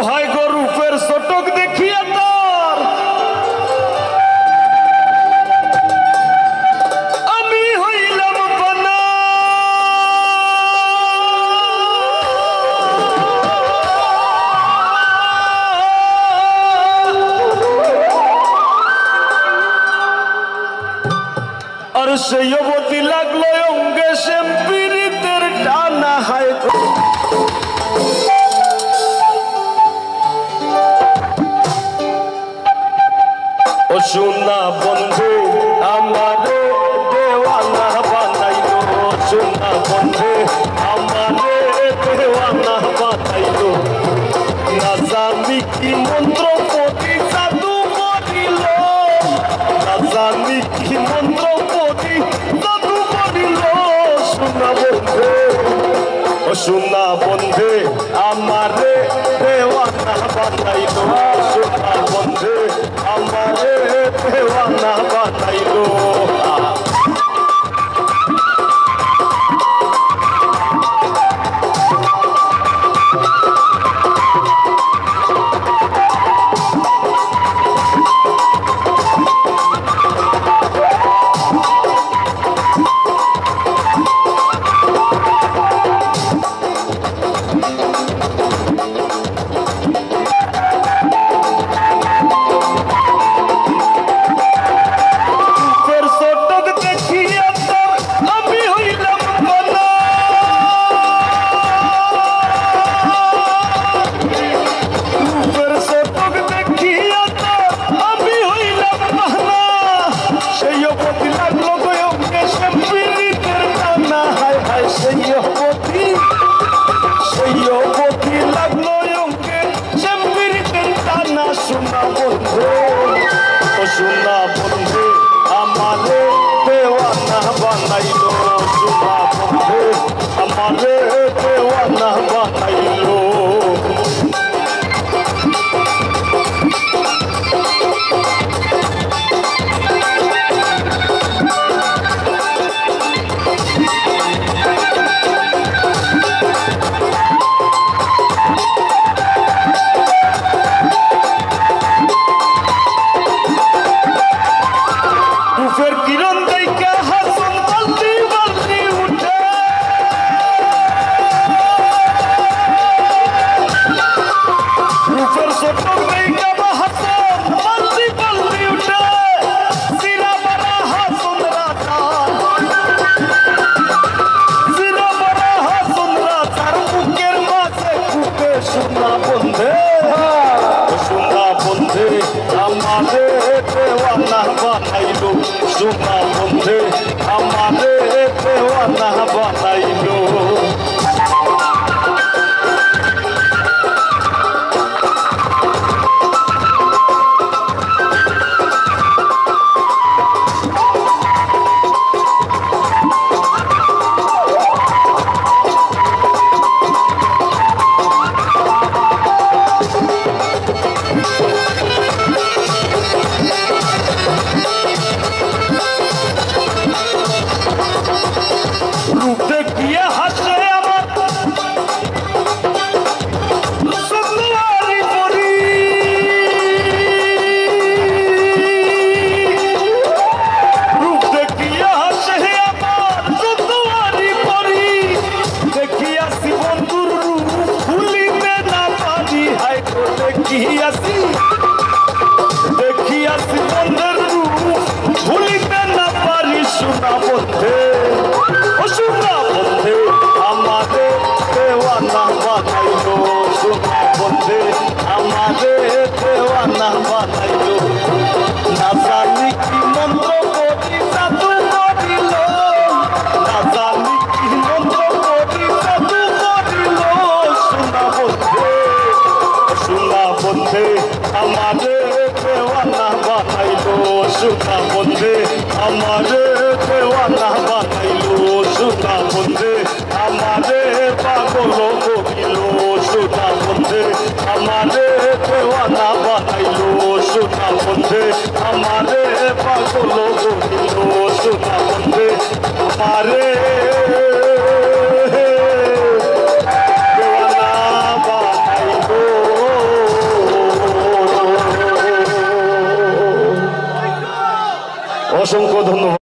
হয় গো রূপের চটক দেখিয়া তোর আমি হইলাম পানা আর সেই অবধি লাগলো অঙ্গে শ্যাম্পিরিতের টানা হায় ও সোনা বন্ধু আমারে দেওয়ানা বানাইলো সোনা বন্ধু আমারে দেওয়ানা বানাইলো না জানি কি মন্ত্র পতি জাদু করিল না জানি কি মন্ত্র পতি জাদু করিল সোনা বন্ধু ও সোনা বন্ধু আমারে দেওয়ানা বানাইলো সোনা বন্ধু আমারে দেওয়ানা বানাইলো সোনা বন্ধু আমারে দেওয়ানা বানাইলো সোনা বন্ধু আমারে দেওয়ানা বানাইলো সোনা বন্ধু আমারে দেওয়ানা বানাইলো দেখিয়াছি বন্ধের রূপ ভুলিতে না পারি সোনা বন্ধু ও সোনা বন্ধু আমারে দেওয়ানা বানাইলো সোনা বন্ধু আমারে দেওয়ানা বানাইলো না জানি কি মন্ত্র পতি জাদু করিল না জানি কি মন্ত্র পতি জাদু করিল সোনা বন্ধু সোনা বন্ধু আমারে দেওয়ানা বানাইলো সোনা বন্ধু আমারে দেওয়ানা বানাইলো সোনা বন্ধু আমারে পাগল করিল সোনা বন্ধু আমারে দেওয়ানা বানাইলো সোনা বন্ধু আমারে পাগল করিল সোনা বন্ধু আমারে দেওয়ানা বানাইলো অসংখ্য ধন্যবাদ।